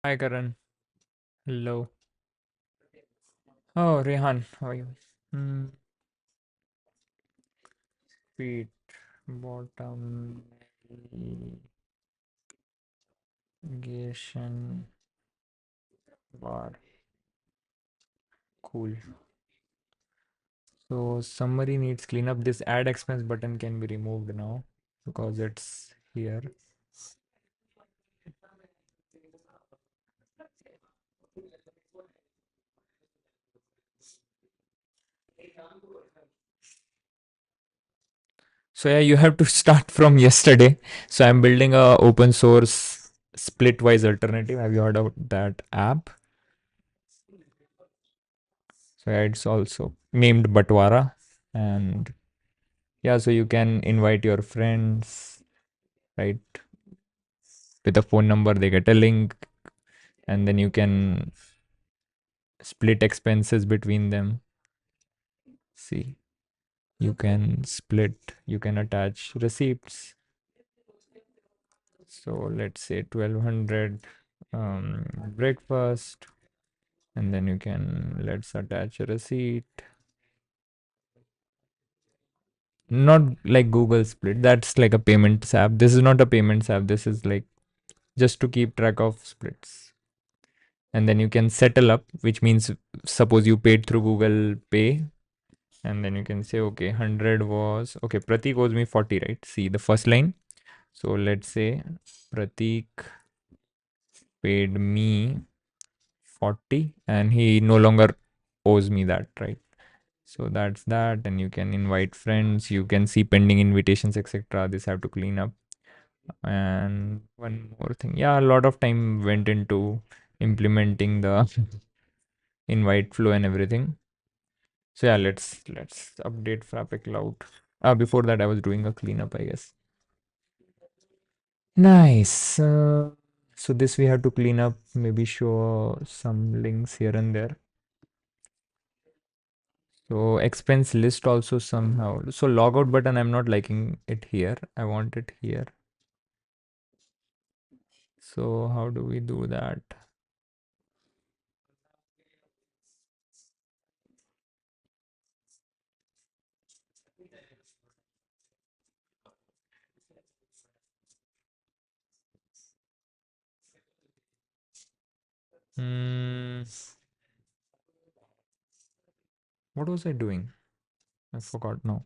Hi Karan. Hello. Oh, Rehan, how are you? Feet, bottom, navigation bar. Cool. So summary needs cleanup. This add expense button can be removed now because it's here. So yeah, you have to start from yesterday. So I'm building a open source Splitwise alternative. Have you heard of that app? So yeah, it's also named Batwara. And yeah, so you can invite your friends, right? With a phone number, they get a link, and then you can split expenses between them. See, you can split, you can attach receipts. So let's say 1200 breakfast, and then you can let's attach a receipt. Not like Google Split, that's like a payments app. This is not a payments app, this is like just to keep track of splits. And then you can settle up, which means suppose you paid through Google Pay, and then you can say okay, 100 was okay, Pratik owes me 40, right? See the first line. So let's say Pratik paid me 40 and he no longer owes me that, right? So that's that. And you can invite friends, you can see pending invitations, etc. This have to clean up. And one more thing, yeah, a lot of time went into implementing the invite flow and everything. So yeah, let's update Frappe Cloud. Before that, I was doing a cleanup, I guess. Nice. So this we have to clean up. Maybe show some links here and there. So expense list also somehow. So logout button, I'm not liking it here. I want it here. So how do we do that? Hmm. What was I doing? I forgot now.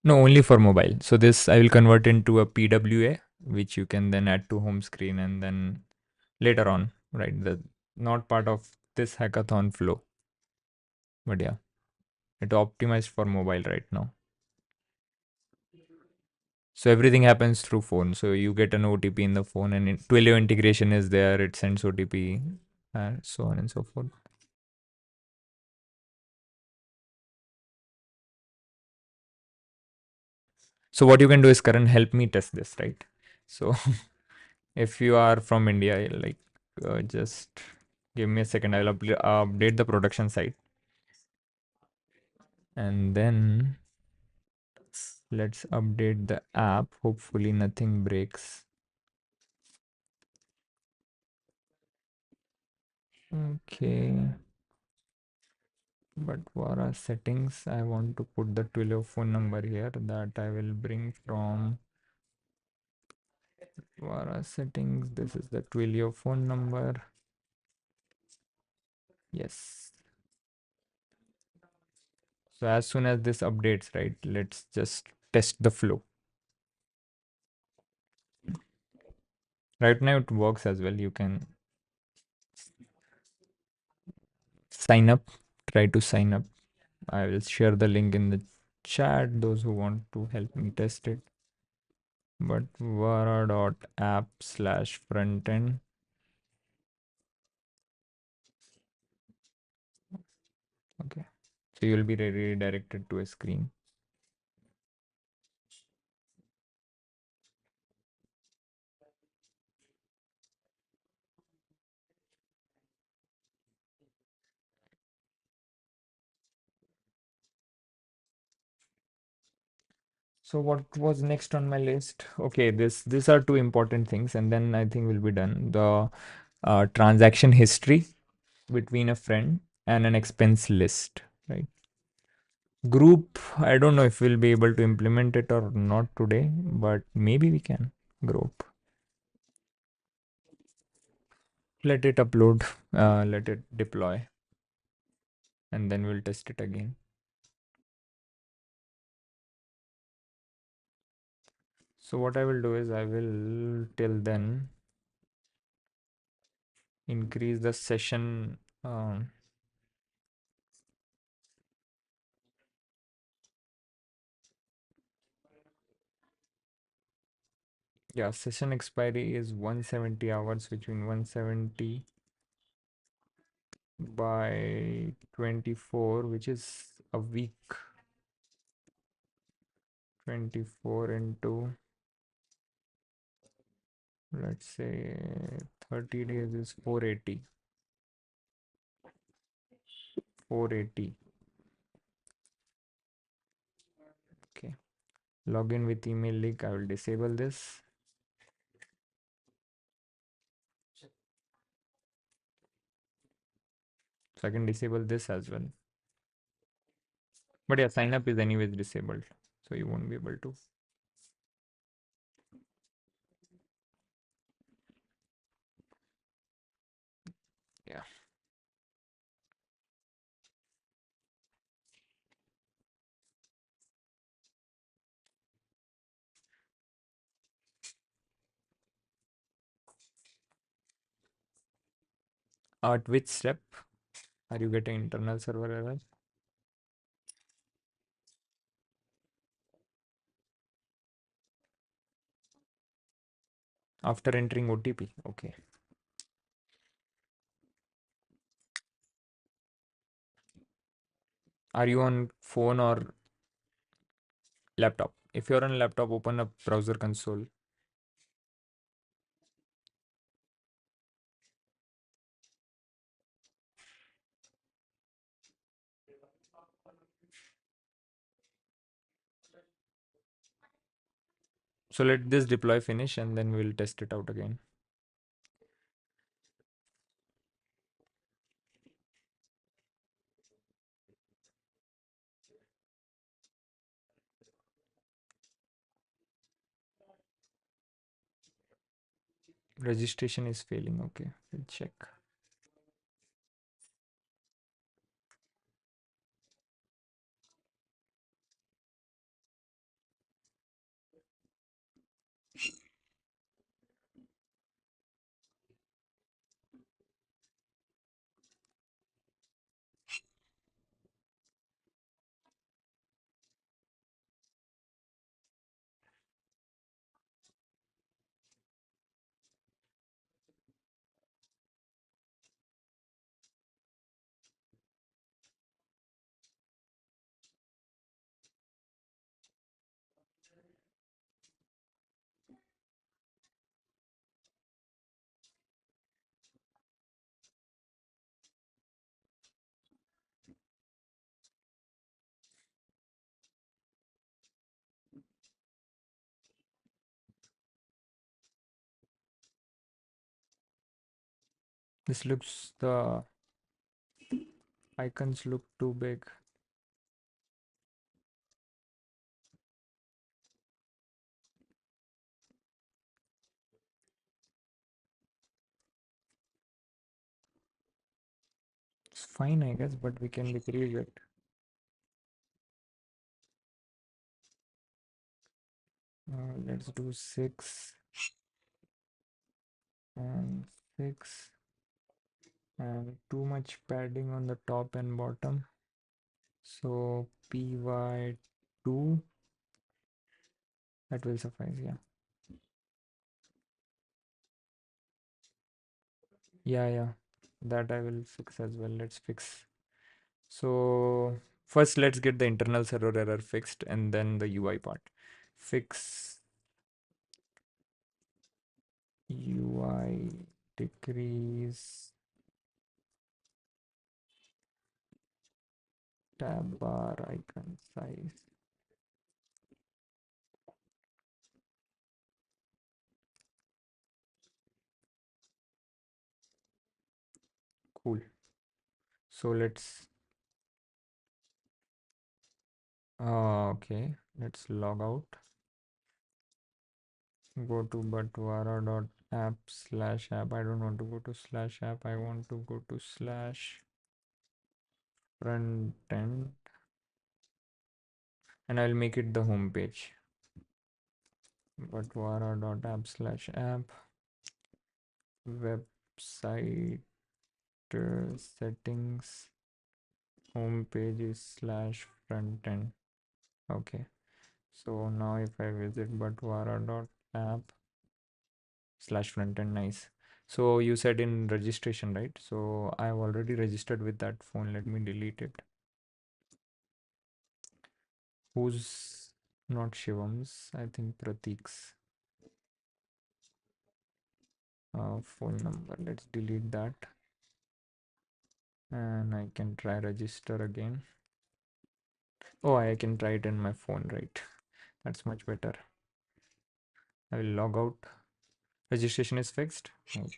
No, only for mobile. So this I will convert into a PWA, which you can then add to home screen and then later on, right? The not part of this hackathon flow. But yeah, it optimized for mobile right now. So everything happens through phone. So you get an OTP in the phone and Twilio integration is there. It sends OTP and so on and so forth. So what you can do is Karan, help me test this, right? So if you are from India, like just give me a second. I'll update the production site. And then let's update the app. Hopefully nothing breaks. Okay. But for our settings, I want to put the Twilio phone number here that I will bring from Vara settings. This is the Twilio phone number. Yes. So as soon as this updates, right, let's just test the flow. Right now it works as well. You can sign up, try to sign up. I will share the link in the chat those who want to help me test it. Batwara.app slash frontend. Okay. So you'll be redirected to a screen. So what was next on my list? Okay, these are two important things, and then I think we'll be done. The transaction history between a friend and an expense list, right? Group, I don't know if we'll be able to implement it or not today, but maybe we can. Group. Let it upload, let it deploy, and then we'll test it again. So what I will do is I will till then increase the session. Yeah, session expiry is 170 hours, between 170 by 24, which is a week. 24 into, let's say, 30 days is 480. 480. Okay. Login with email link. I will disable this. So I can disable this as well. But yeah, sign up is anyways disabled. So you won't be able to. Yeah. At which step are you getting internal server error? After entering OTP. Okay. Are you on phone or laptop? If you're on laptop, open up browser console. So let this deploy finish and then we'll test it out again. Registration is failing. Okay, we'll check. This looks, the icons look too big. It's fine, I guess, but we can decrease it. Let's do 6 and 6, and too much padding on the top and bottom. So py 2. That will suffice. Yeah. Yeah. That I will fix as well. Let's fix. So first, let's get the internal server error fixed and then the UI part. Fix UI decrease tab bar icon size. Cool. So let's okay. Let's log out. Go to batwara.app slash app. I don't want to go to slash app. I want to go to slash front end and I'll make it the home page. Batwara.app slash app website settings home page is slash front end. Okay. So now if I visit batwara.app slash front end, nice. So you said in registration, right? So I've already registered with that phone. Let me delete it. Who's not Shivam's? I think Pratik's phone number. Let's delete that. And I can try register again. Oh, I can try it in my phone, right? That's much better. I will log out. Registration is fixed. Nice.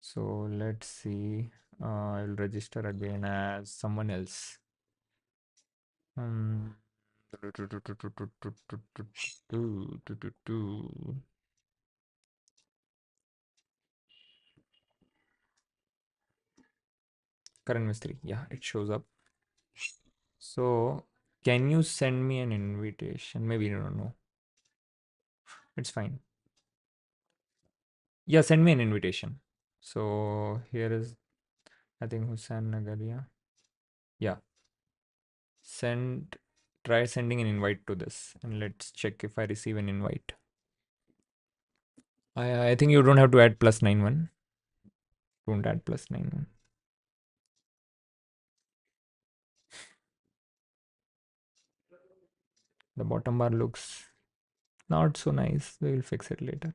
So let's see. I'll register again as someone else. Um, Karan Mistry. Yeah, it shows up. So can you send me an invitation? Maybe you don't know. It's fine. Yeah, send me an invitation. So here is, I think Hussain Nagaria. Yeah. Try sending an invite to this and let's check if I receive an invite. I think you don't have to add +91. Don't add +91. The bottom bar looks not so nice. We will fix it later.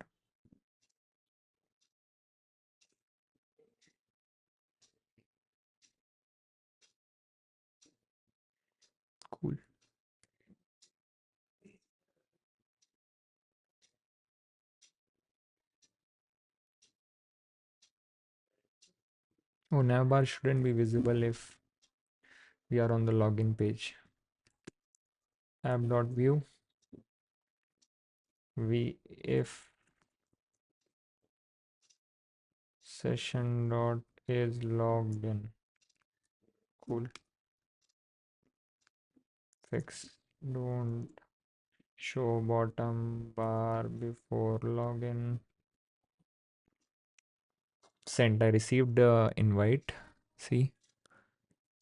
Cool. Oh, navbar shouldn't be visible if we are on the login page. App.view if session dot is logged in. Cool. Fix. Don't show bottom bar before login. Sent. I received the invite. See.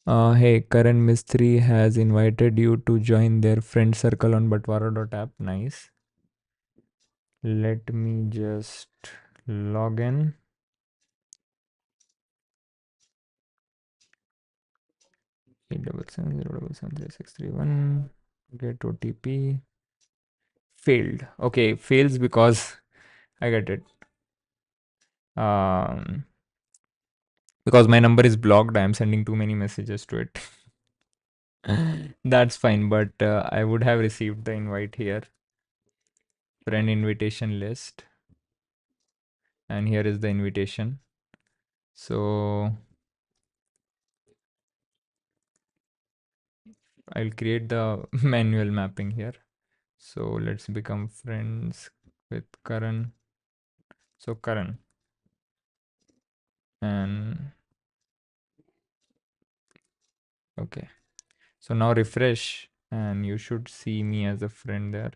Hey, Karan Mistry has invited you to join their friend circle on batwara.app. Nice. Let me just log in. 877077361. Get OTP. Failed. Okay, fails because I get it. Because my number is blocked, I am sending too many messages to it. That's fine, but I would have received the invite here. Friend invitation list. And here is the invitation. So I'll create the manual mapping here. So let's become friends with Karan. So Karan. And okay. So now refresh and you should see me as a friend there.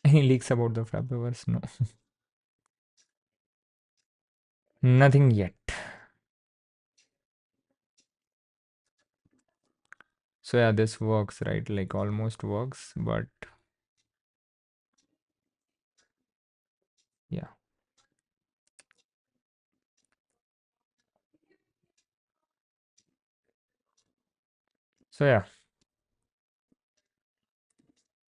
Any leaks about the Frappeverse? No. Nothing yet. So yeah, this works, right? Like almost works, but yeah. So yeah,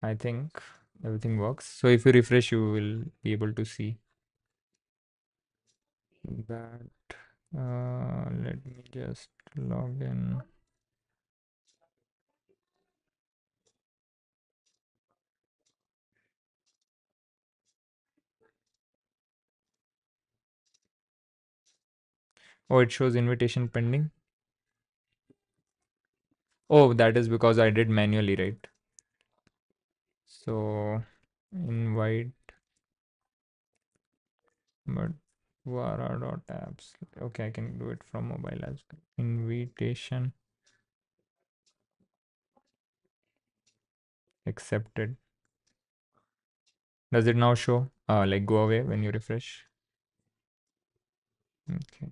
I think everything works. So if you refresh, you will be able to see that. Let me just log in. Oh, it shows invitation pending. Oh, that is because I did manually, right? So invite batwara.apps. Okay, I can do it from mobile as well. Invitation accepted. Does it now show? Like go away when you refresh. Okay.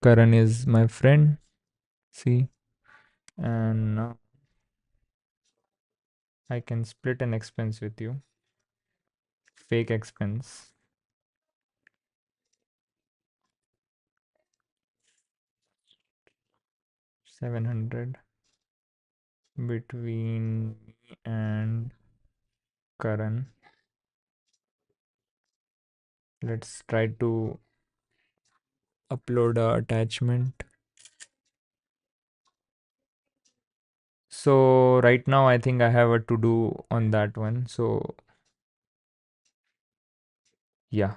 Karan is my friend. See, and now I can split an expense with you. Fake expense. 700 between me and Karan. Let's try to upload a attachment. So right now I think I have a to do on that one. So yeah,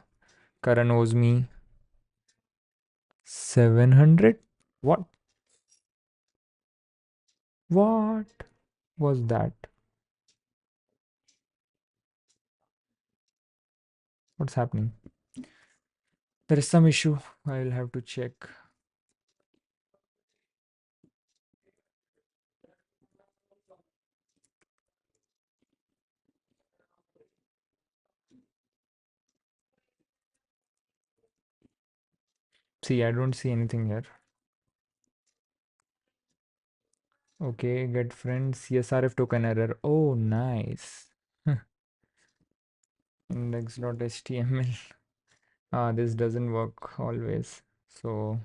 Karan owes me 700. What? What was that? What's happening? There is some issue. I'll have to check. See, I don't see anything here. Okay, get friends. CSRF token error. Oh, nice. Index.html. This doesn't work always. So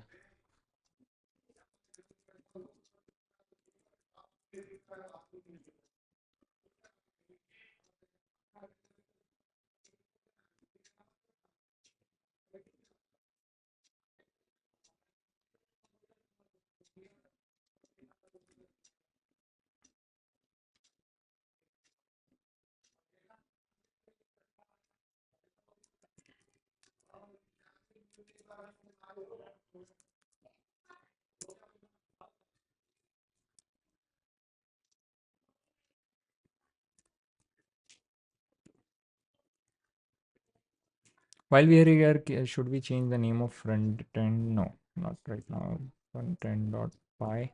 while we are here, should we change the name of front end? No, not right now. Front end.py.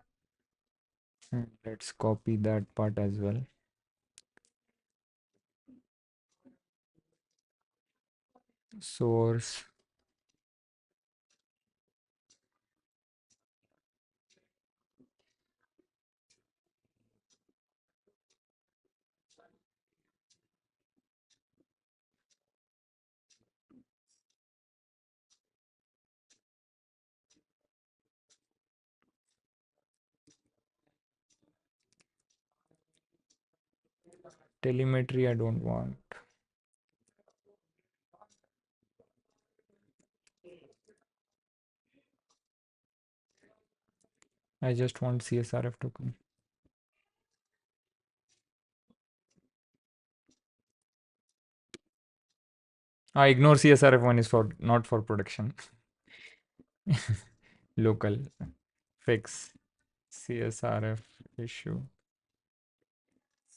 And let's copy that part as well. Source. Telemetry, I don't want. I just want CSRF token. I ignore CSRF one is for not for production. Local. Fix CSRF issue.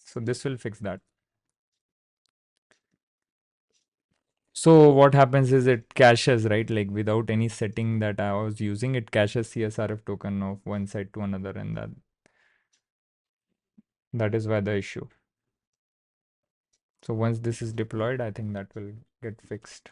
So this will fix that. So what happens is it caches, right? Like without any setting that I was using, it caches CSRF token of one side to another, and that is why the issue. So once this is deployed, I think that will get fixed.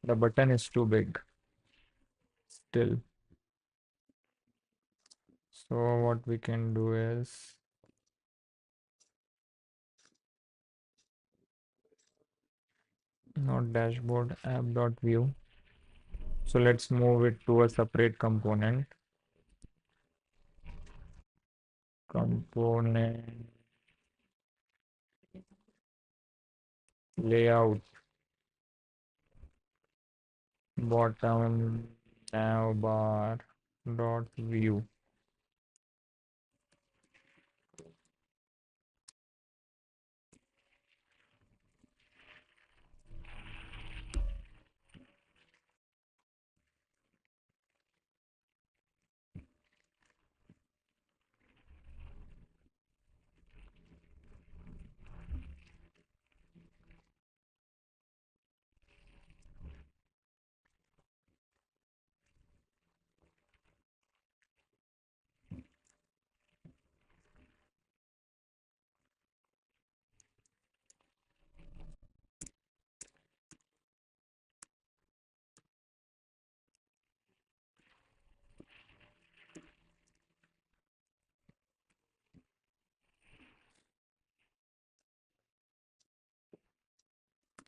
The button is too big still. So what we can do is not dashboard app.view. So let's move it to a separate component. Component layout bottom nav bar dot view.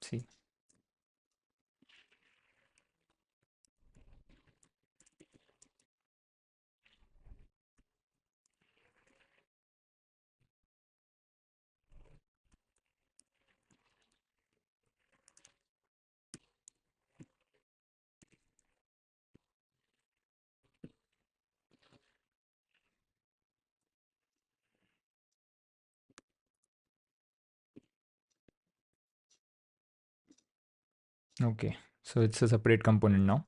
See. Okay. So it's a separate component now.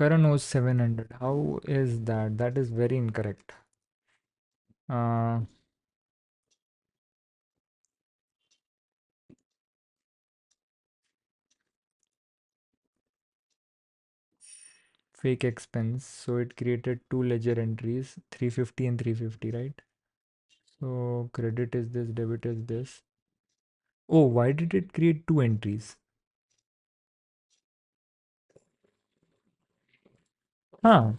Karan knows 700. How is that? That is very incorrect. Uh, Fake expense. So it created two ledger entries, 350 and 350, right? So credit is this, debit is this. Oh, why did it create two entries? Huh.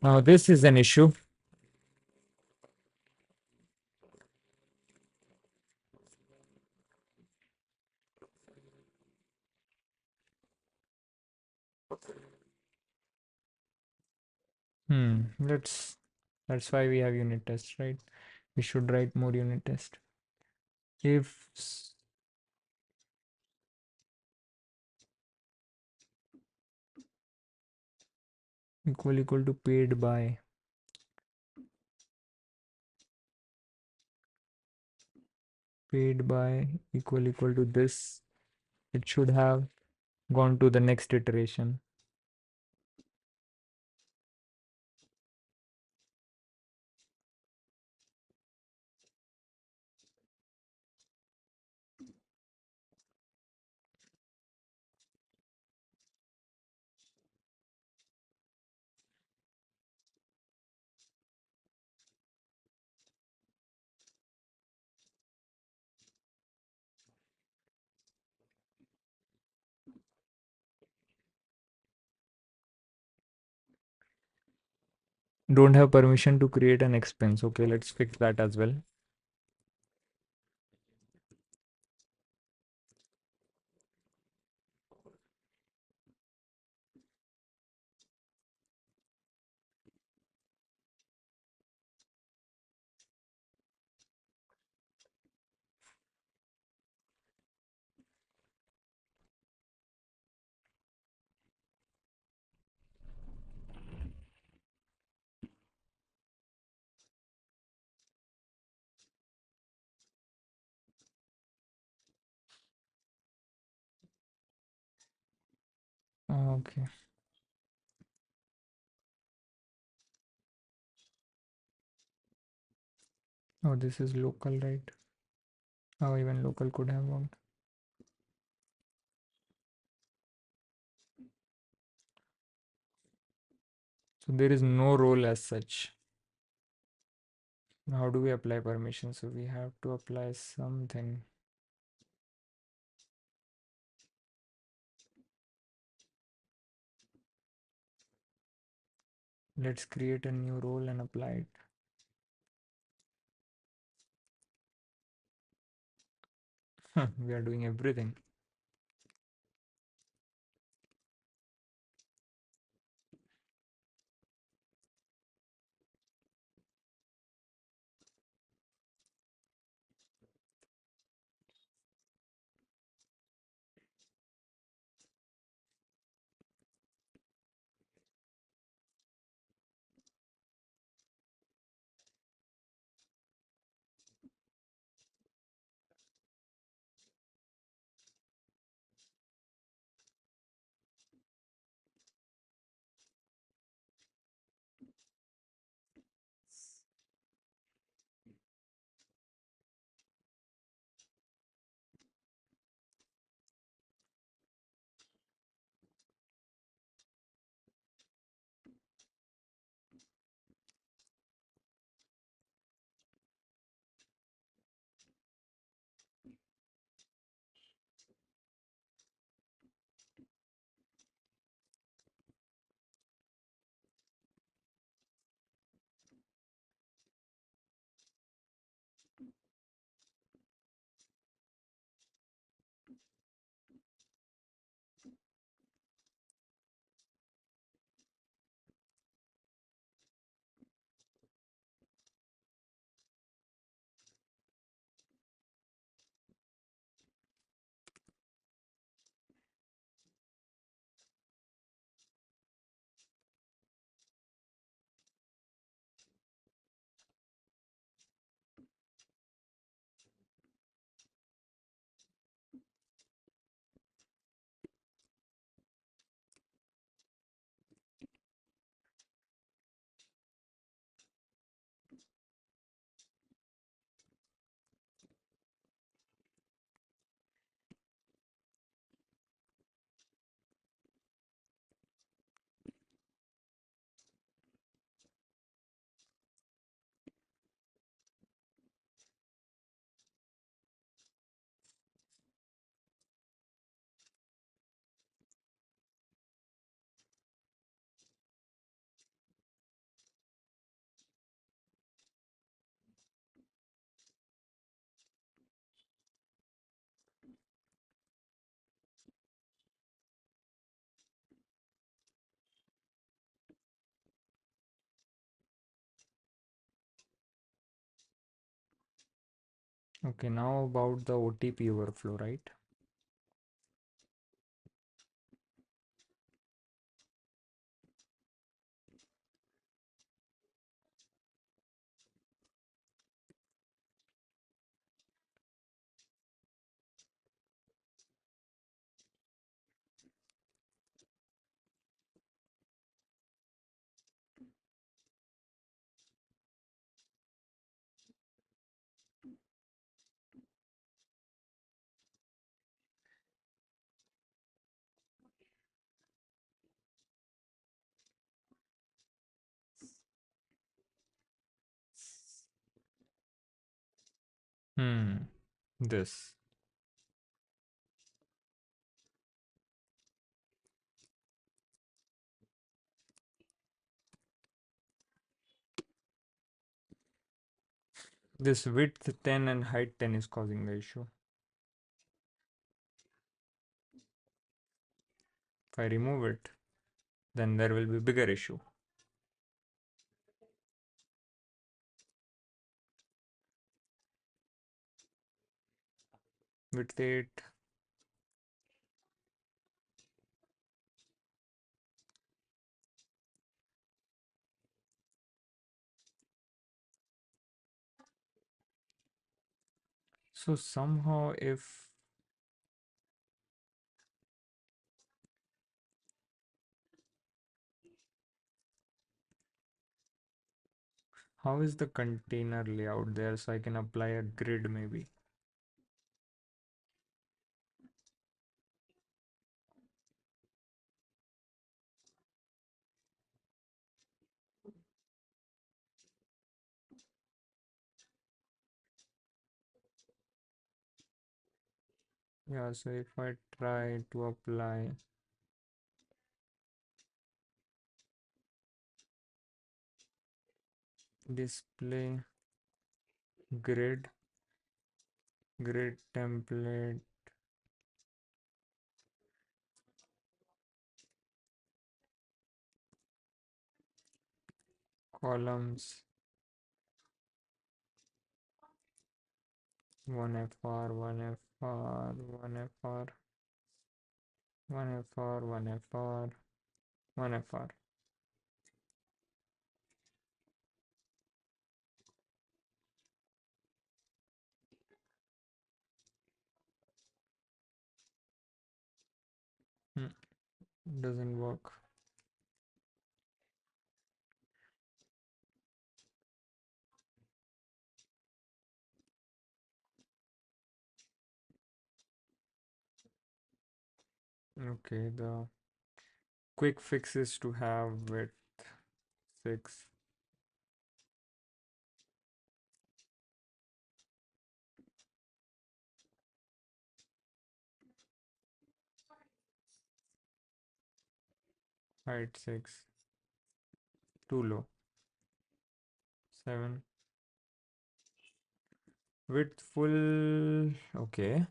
Now this is an issue. That's why we have unit tests, right? We should write more unit test. If equal to paid by equal to this, it should have gone to the next iteration. Don't have permission to create an expense. Okay, let's fix that as well. Okay. Oh, this is local, right? Oh, even local could have worked. So there is no role as such. How do we apply permission? So we have to apply something. Let's create a new role and apply it. We are doing everything. Okay, now about the OTP overflow, right? Hmm. This. This width 10 and height 10 is causing the issue. If I remove it, then there will be bigger issue. Width 8. So somehow if How is the container layout there so I can apply a grid maybe? Yeah, so if I try to apply display grid, grid template, columns, 1FR, 1FR, 1FR, 1FR, 1FR, 1FR. Doesn't work. Okay, the quick fix is to have width 6. Height 6. Too low. 7. Width full. Okay.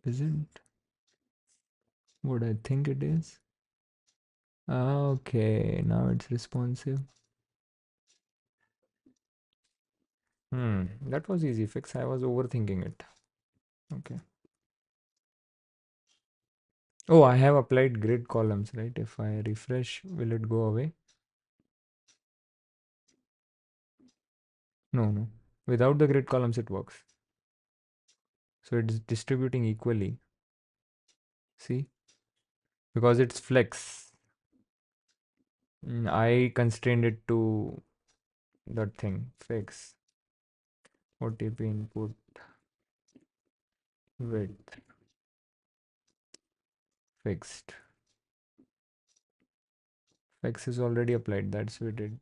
Isn't what I think it is. Okay, now it's responsive. That was easy fix. I was overthinking it. Okay. Oh, I have applied grid columns, right? If I refresh, will it go away? No, no. Without the grid columns, it works. So it's distributing equally. See? Because it's flex. I constrained it to that thing, fix. OTP input width fixed. Fix is already applied. That's what it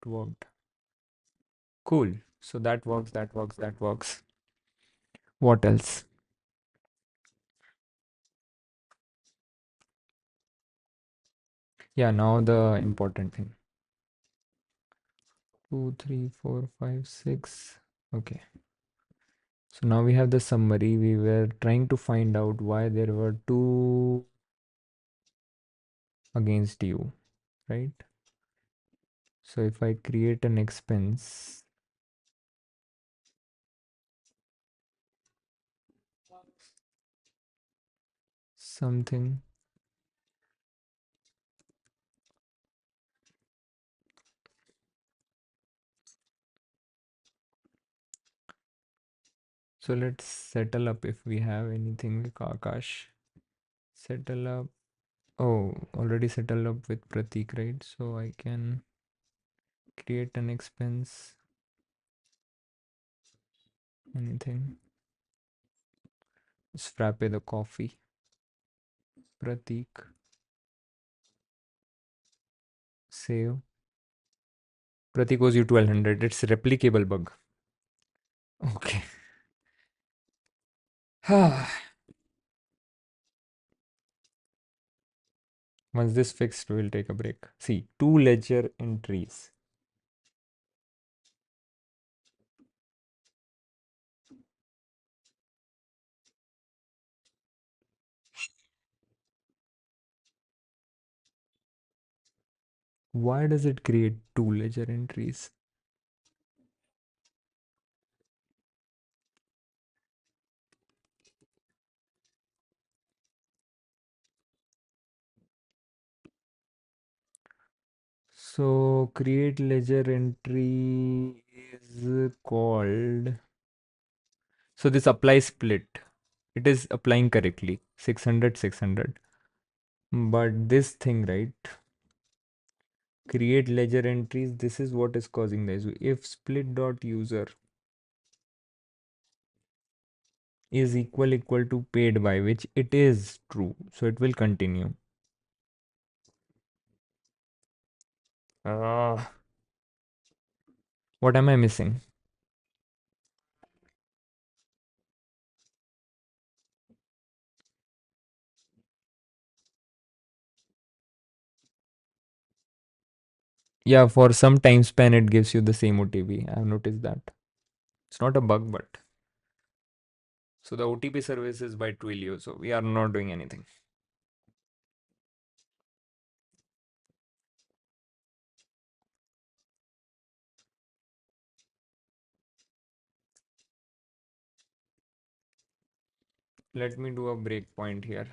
worked. Cool. So that works, that works, that works. What else? Yeah, now the important thing. 2, 3, 4, 5, 6. Okay. So now we have the summary. We were trying to find out why there were 2 against you, right? So if I create an expense, something. So let's settle up if we have anything like Akash. Settle up. Oh, already settled up with Pratik, right? So I can create an expense. Anything. Just Frappe the coffee. Pratik. Save. Pratik owes you 1200. It's a replicable bug. Okay. Once this fixed, we'll take a break. See, 2 ledger entries. Why does it create 2 ledger entries? So create ledger entry is called. So this applies split. It is applying correctly. 600, 600. But this thing, right? Create ledger entries. This is what is causing the issue. If split.user is equal to paid by, which it is true, so it will continue. Ah, what am I missing? Yeah, for some time span, it gives you the same OTP. I have noticed that. It's not a bug, but so the OTP service is by Twilio, so we are not doing anything. Let me do a breakpoint here.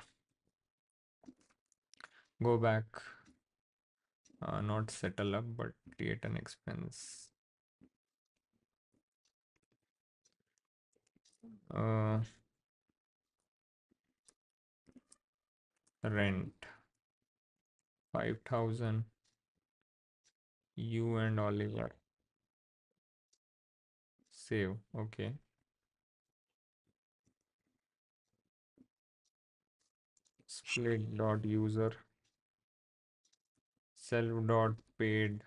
Go back, not settle up, but create an expense. Uh, Rent 5,000. You and Oliver. Save. Okay. Split dot user self dot paid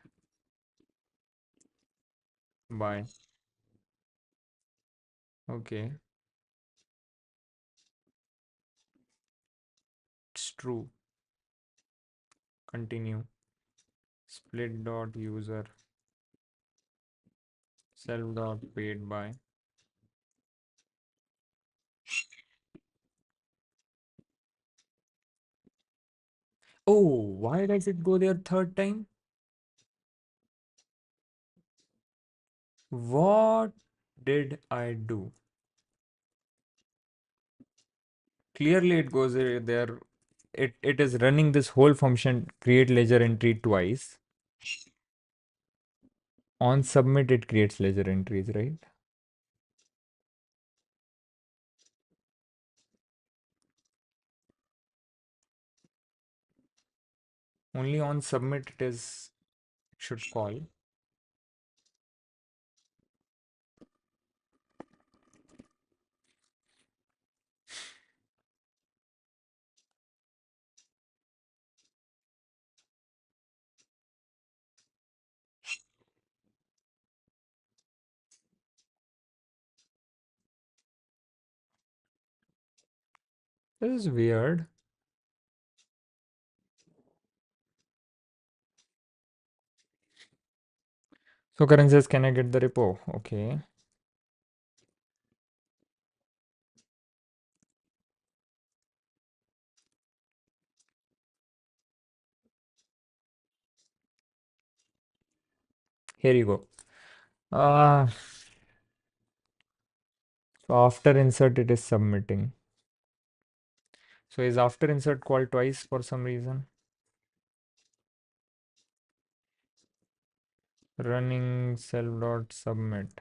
by. Okay. It's true. Continue. Split dot user self dot paid by. Oh, why does it go there third time? What did I do? Clearly it goes there. It is running this whole function create ledger entry twice. On submit it creates ledger entries, right? Only on submit it is should call. This is weird. So Karan says, can I get the repo? Okay. Here you go. Ah, so after insert it is submitting. So is after insert called twice for some reason? Running self dot submit.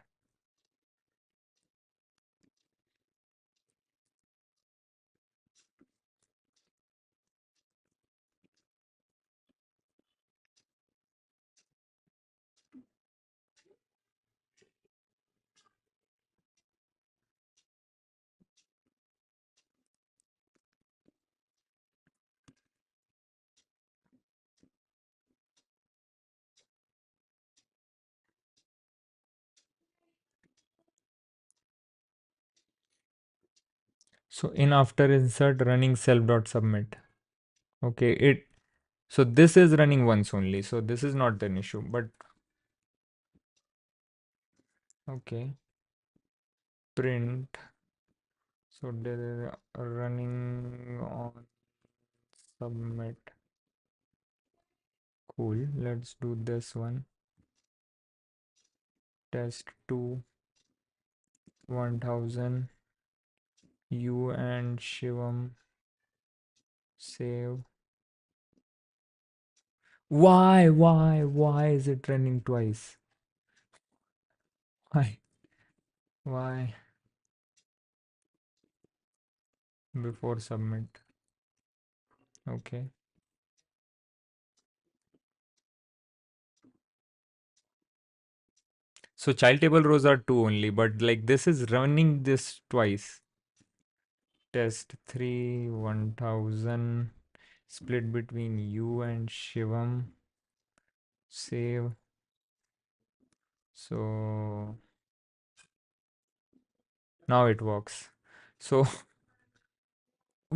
So in after insert running self dot submit. Okay, so this is running once only. So this is not an issue, but okay. Print. So they're running on submit. Cool. Let's do this one. Test 2 1000. You and Shivam save. Why is it running twice? Why? Why? Before submit. Okay. So child table rows are two only, but like this is running this twice. Test 3 1000 split between you and Shivam. Save. So now it works. So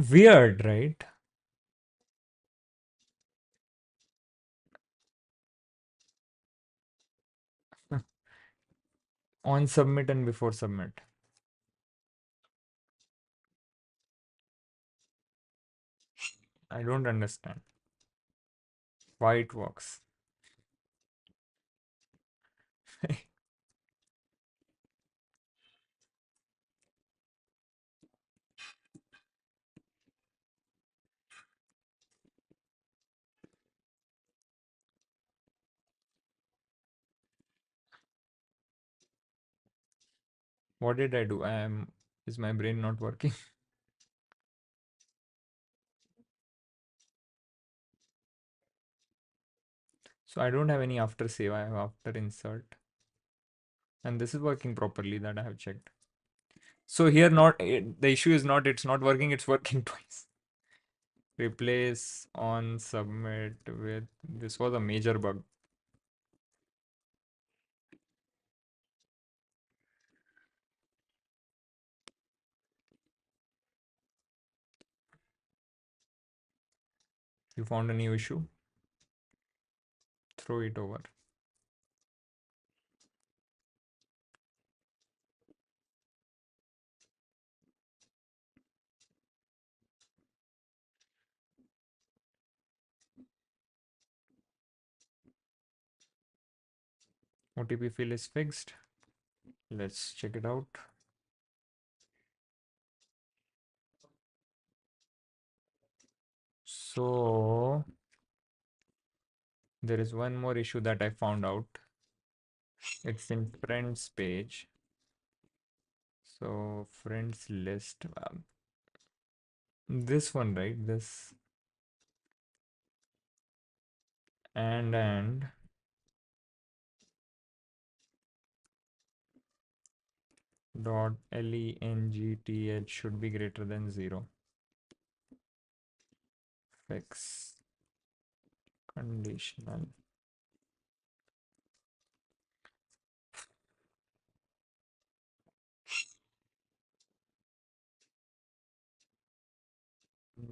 weird, right? On submit and before submit. I don't understand why it works. What did I do? Is my brain not working? So I don't have any after save, I have after insert. And this is working properly that I have checked. So here the issue is not it's not working, it's working twice. Replace on submit with this was a major bug. You found a new issue? Throw it over. OTP field is fixed. Let's check it out. So there is one more issue that I found out. It's in friends page. So friends list. This one, right? This and dot length should be greater than 0. Fix conditional.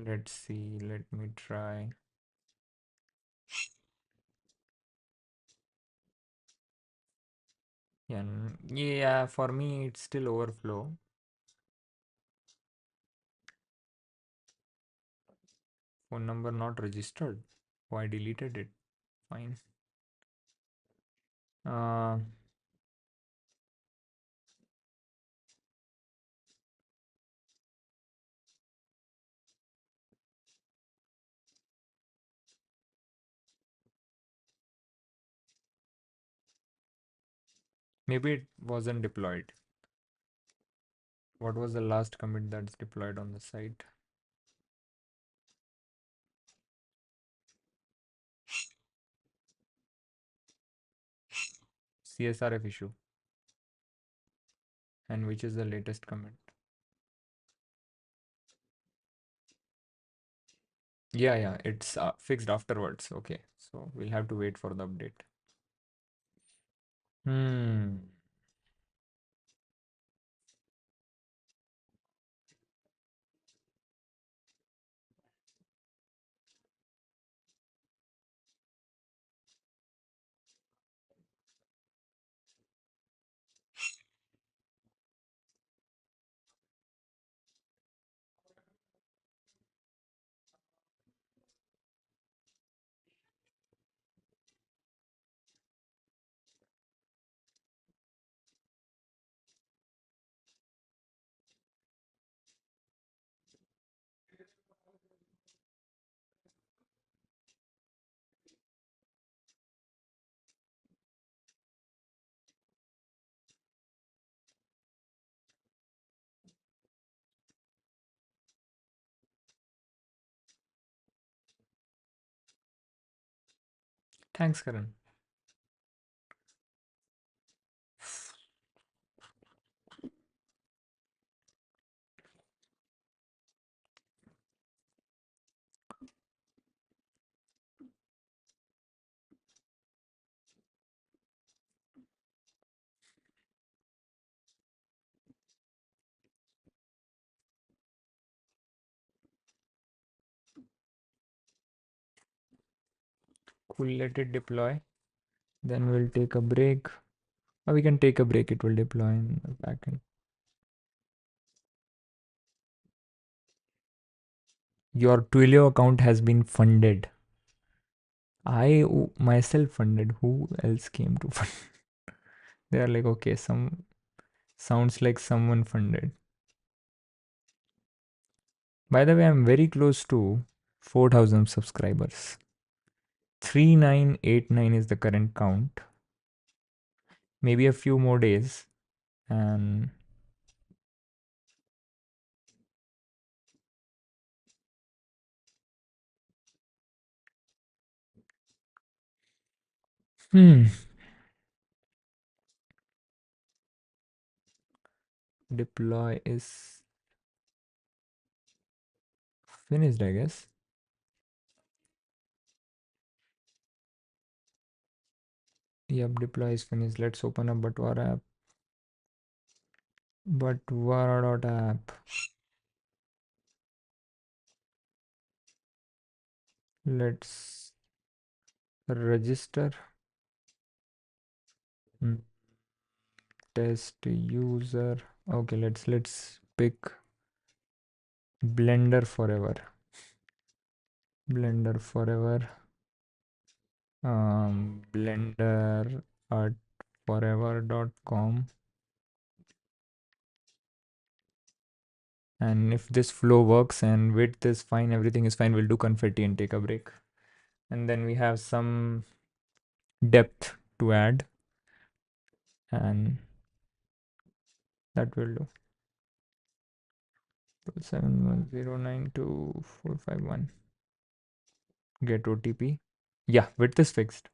Let's see. Let me try. Yeah, yeah. For me, it's still overflow. Phone number not registered. Oh, I deleted it. Fine. Uh, Maybe it wasn't deployed. What was the last commit that's deployed on the site? CSRF issue. And which is the latest commit? Yeah, it's fixed afterwards. Okay, so we'll have to wait for the update. Hmm. Thanks, Karan. Cool, let it deploy. Then we'll take a break. Or we can take a break, it will deploy in the backend. Your Twilio account has been funded. Myself funded. Who else came to fund? They are like, okay, some sounds like someone funded. By the way, I'm very close to 4,000 subscribers. 3989 is the current count. Maybe a few more days. And deploy is finished, I guess. Yep, deploy is finished. Let's open up Batwara app. Batwara.app. Let's register. Test user. Okay, let's pick Blender Forever. Blender Forever. Blender at forever.com. And if this flow works and width is fine, everything is fine, we'll do confetti and take a break. And then we have some depth to add, and that will do. 7109245 get OTP. Yeah, width is fixed.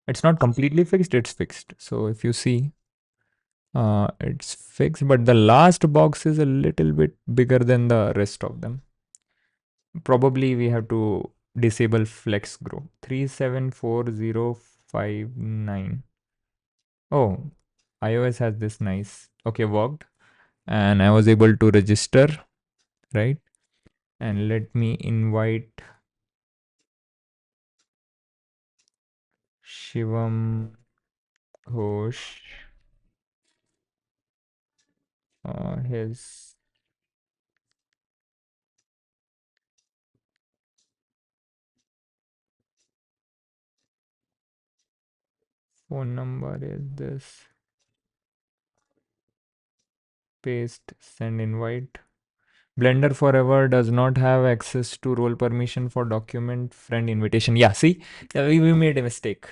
It's not completely fixed, it's fixed. So if you see, it's fixed, but the last box is a little bit bigger than the rest of them. Probably we have to disable flex grow. 374059. Oh, iOS has this nice. Okay, worked. And I was able to register, right? And let me invite Shivam Ghosh. His phone number is this. Paste, send invite. Blender Forever does not have access to role permission for document friend invitation. Yeah, see, we made a mistake.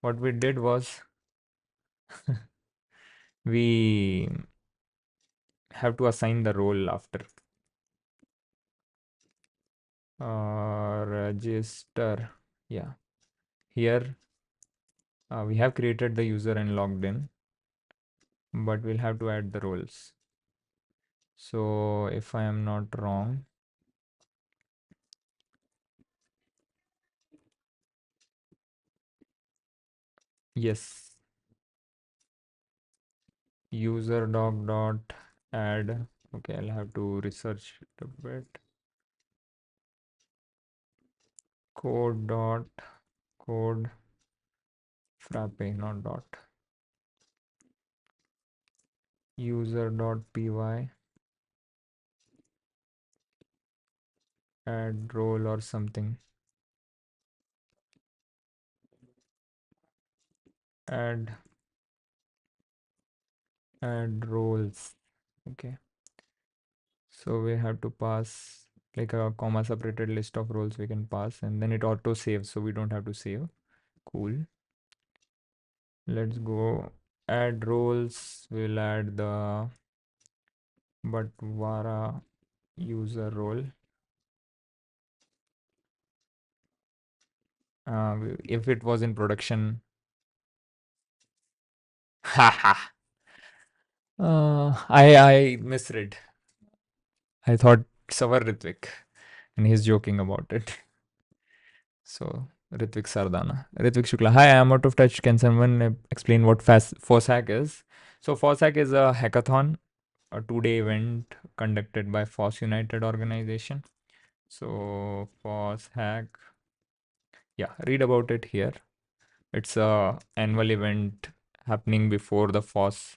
What we did was we have to assign the role after. Register. Yeah, here we have created the user and logged in, but we'll have to add the roles. So if I am not wrong, yes, user doc dot add. Okay, I'll have to research it a bit. Code dot code frappe, not dot. User dot py add role or something. Add roles. Okay. So we have to pass like a comma separated list of roles we can pass, and then it auto saves, so we don't have to save. Cool. Let's go add roles. We'll add the Batwara user role If it was in production, haha. I misread. I thought Savar Ritvik, and he's joking about it. So Ritvik Sardana, Ritvik Shukla. Hi, I'm out of touch. Can someone explain what FOSS Hack is? So FOSS Hack is a hackathon, a 2-day event conducted by FOSS United organization. So FOSS Hack, yeah, read about it here. It's a annual event happening before the FOSS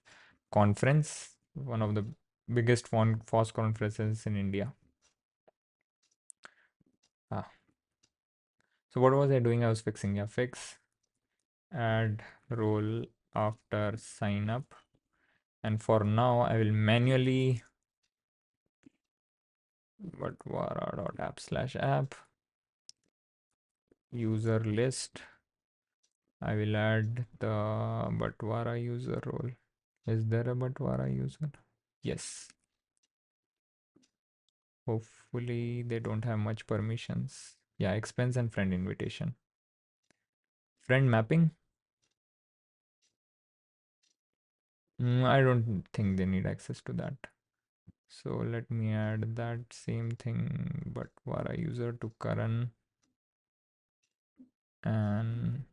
conference, one of the biggest FOSS conferences in India. Ah. So what was I doing? I was fixing, yeah, fix, add role after sign up. And for now, I will manually batwara.app/app user list. I will add the Batwara user role. Is there a Batwara user? Yes. Hopefully they don't have much permissions. Yeah, expense and friend invitation. Friend mapping? I don't think they need access to that. So let me add that same thing, Batwara user to Karan and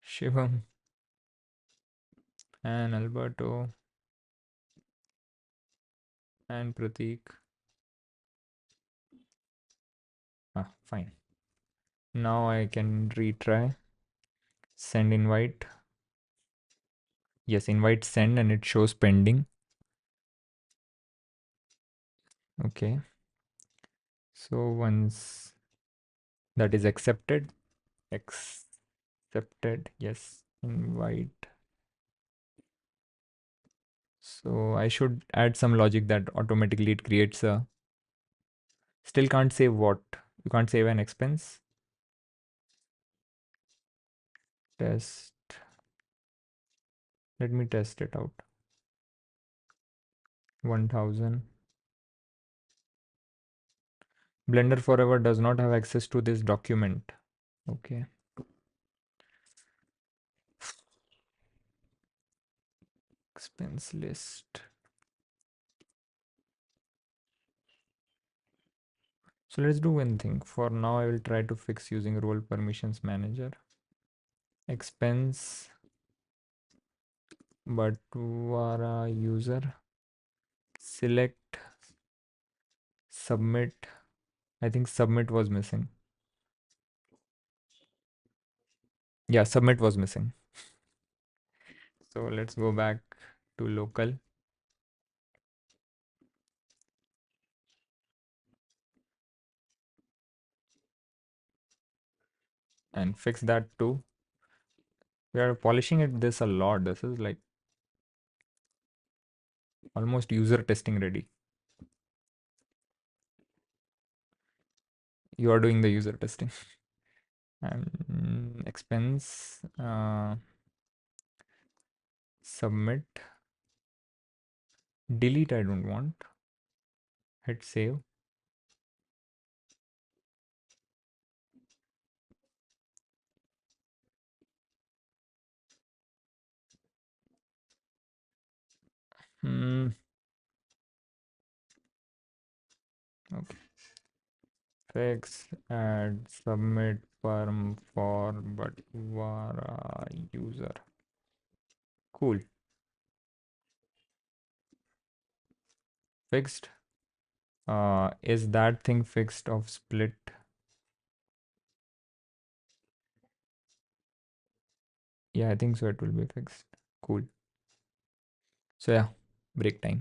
Shivam and Alberto and Pratik. Fine. Now I can retry. Send invite. Yes, invite send and it shows pending. Okay. So once that is accepted, yes, invite. So I should add some logic that automatically it creates a, still can't save what? You can't save an expense. Test. Let me test it out. 1000. Blender Forever does not have access to this document. Okay. Expense list. So let's do one thing. For now, I will try to fix using role permissions manager. Expense Batwara user. Select submit. I think submit was missing. Yeah, submit was missing. So let's go back to local. And fix that too. We are polishing this a lot. This is like almost user testing ready. You are doing the user testing. And expense submit. Delete I don't want. Hit save. Okay. Fix add submit perm for Batwara user. Cool. Fixed. Is that thing fixed of split? Yeah, I think so. It will be fixed. Cool. So yeah, break time.